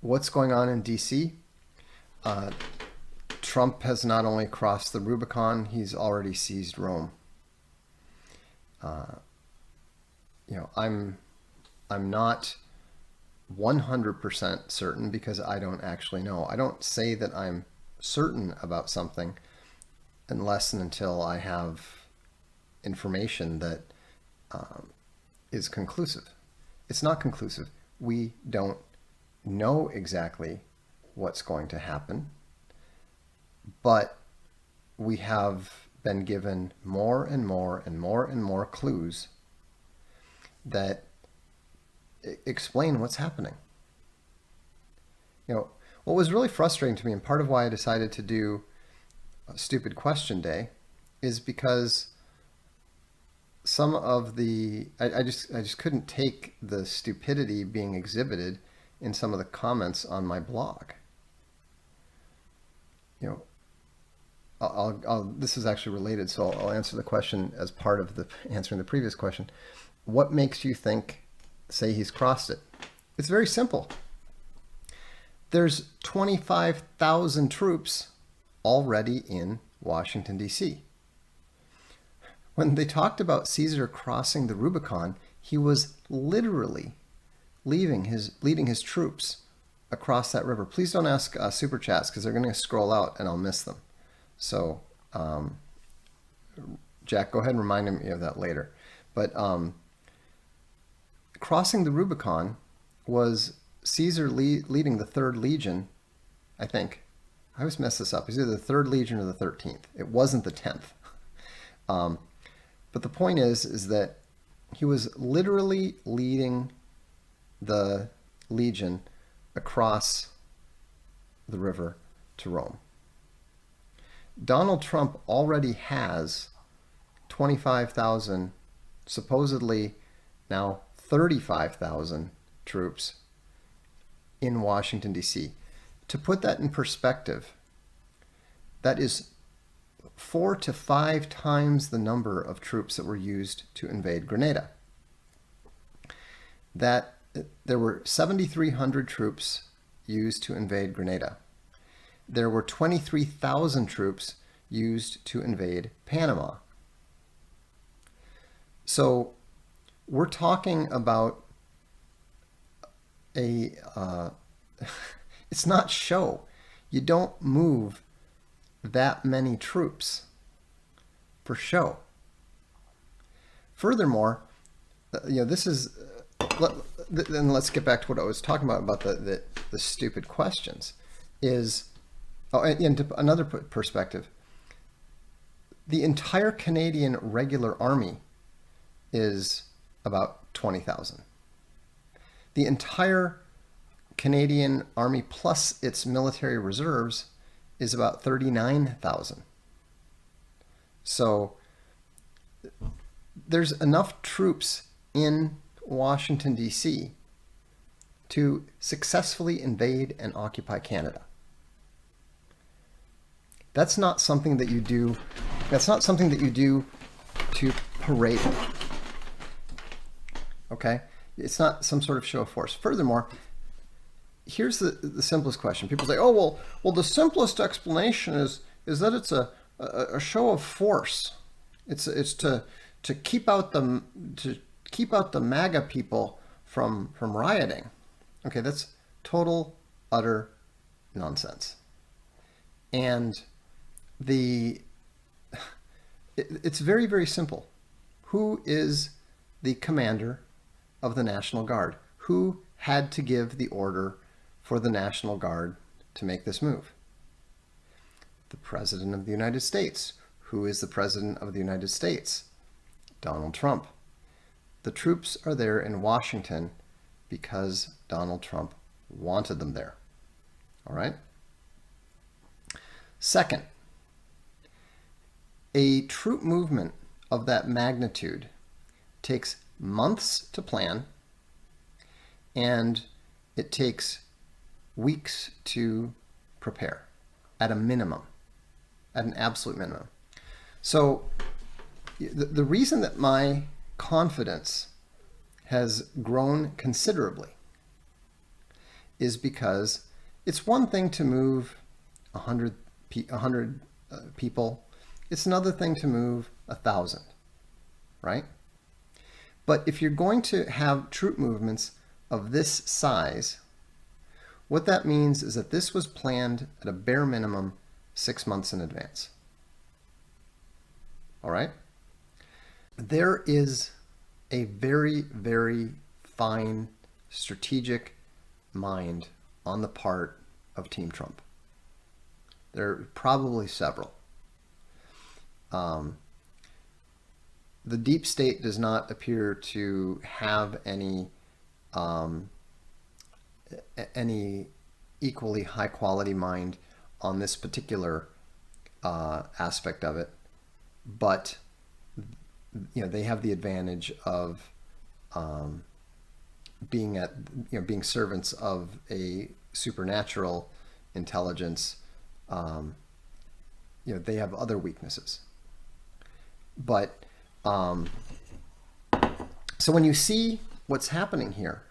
what's going on in DC? Trump has not only crossed the Rubicon, he's already seized Rome. I'm not 100% certain because I don't actually know. I don't say that I'm certain about something unless and until I have information that is conclusive. It's not conclusive. We don't know exactly what's going to happen, but we have been given more and more and more and more clues that explain what's happening. What was really frustrating to me, and part of why I decided to do a stupid question day, is because some of the I just couldn't take the stupidity being exhibited in some of the comments on my blog. This is actually related, so I'll answer the question as part of the answering the previous question. What makes you say he's crossed it? It's very simple. There's 25,000 troops already in Washington, D.C. When they talked about Caesar crossing the Rubicon, he was literally leading his troops across that river. Please don't ask super chats because they're going to scroll out and I'll miss them. So, Jack, go ahead and remind me of that later. But crossing the Rubicon was Caesar leading the 3rd Legion, I think. I always mess this up. It was either the 3rd Legion or the 13th. It wasn't the 10th. But the point is that he was literally leading the Legion across the river to Rome. Donald Trump already has 25,000, supposedly now 35,000 troops in Washington, D.C. To put that in perspective, that is 4 to 5 times the number of troops that were used to invade Grenada. That there were 7,300 troops used to invade Grenada. There were 23,000 troops used to invade Panama. So we're talking about it's not show. You don't move that many troops for show. Furthermore, this is, and let's get back to what I was talking about the stupid questions, is, and another perspective, the entire Canadian regular army is about 20,000. The entire Canadian army plus its military reserves is about 39,000. So there's enough troops in Washington, D.C. to successfully invade and occupy Canada. That's not something that you do. That's not something that you do to parade. Okay? It's not some sort of show of force. Furthermore, here's the simplest question. People say, "Oh, well, the simplest explanation is that it's a show of force. It's to keep out the MAGA people from rioting." Okay, that's total utter nonsense. And it's very, very simple. Who is the commander of the National Guard? Who had to give the order for the National Guard to make this move? The President of the United States. Who is the President of the United States? Donald Trump. The troops are there in Washington because Donald Trump wanted them there. All right? Second, a troop movement of that magnitude takes months to plan, and it takes weeks to prepare at a minimum, at an absolute minimum. So the reason that my confidence has grown considerably is because it's one thing to move 100, 100 people. It's another thing to move 1,000, right? But if you're going to have troop movements of this size, what that means is that this was planned at a bare minimum 6 months in advance. All right? There is a very, very fine strategic mind on the part of Team Trump. There are probably several. The deep state does not appear to have any equally high quality mind on this particular aspect of it, but they have the advantage of being servants of a supernatural intelligence. They have other weaknesses, but so when you see what's happening here,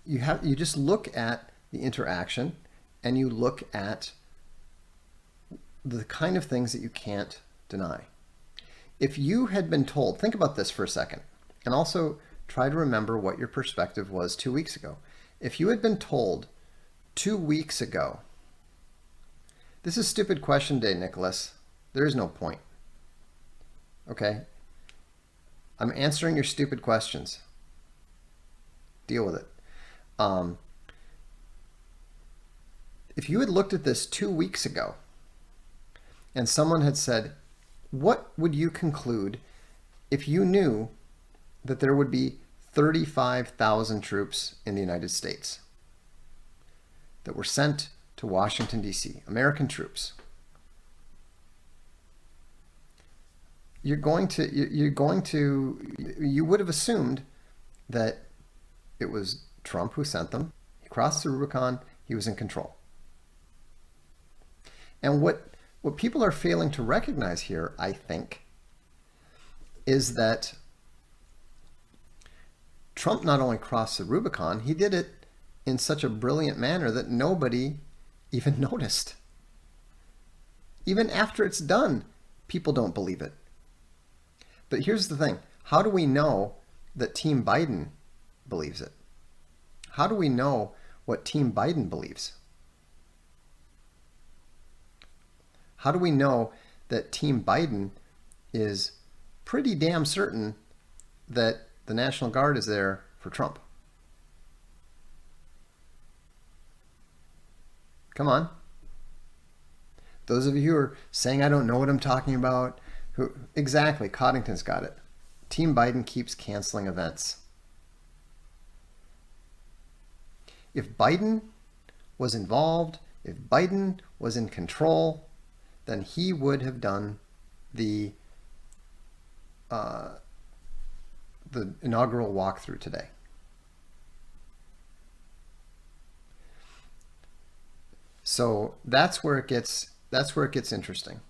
you just look at the interaction and you look at the kind of things that you can't deny. If you had been told, think about this for a second, and also try to remember what your perspective was 2 weeks ago. If you had been told 2 weeks ago, this is stupid question day, Nicholas. There is no point. Okay? I'm answering your stupid questions. Deal with it. If you had looked at this 2 weeks ago and someone had said, what would you conclude if you knew that there would be 35,000 troops in the United States that were sent to Washington, D.C., American troops? You would have assumed that it was Trump who sent them. He crossed the Rubicon. He was in control. And what people are failing to recognize here, I think, is that Trump not only crossed the Rubicon, he did it in such a brilliant manner that nobody even noticed. Even after it's done, people don't believe it. But here's the thing. How do we know that Team Biden believes it? How do we know what Team Biden believes? How do we know that Team Biden is pretty damn certain that the National Guard is there for Trump? Come on. Those of you who are saying I don't know what I'm talking about, exactly, Coddington's got it. Team Biden keeps canceling events. If Biden was involved, if Biden was in control, then he would have done the inaugural walkthrough today. So that's where it gets interesting.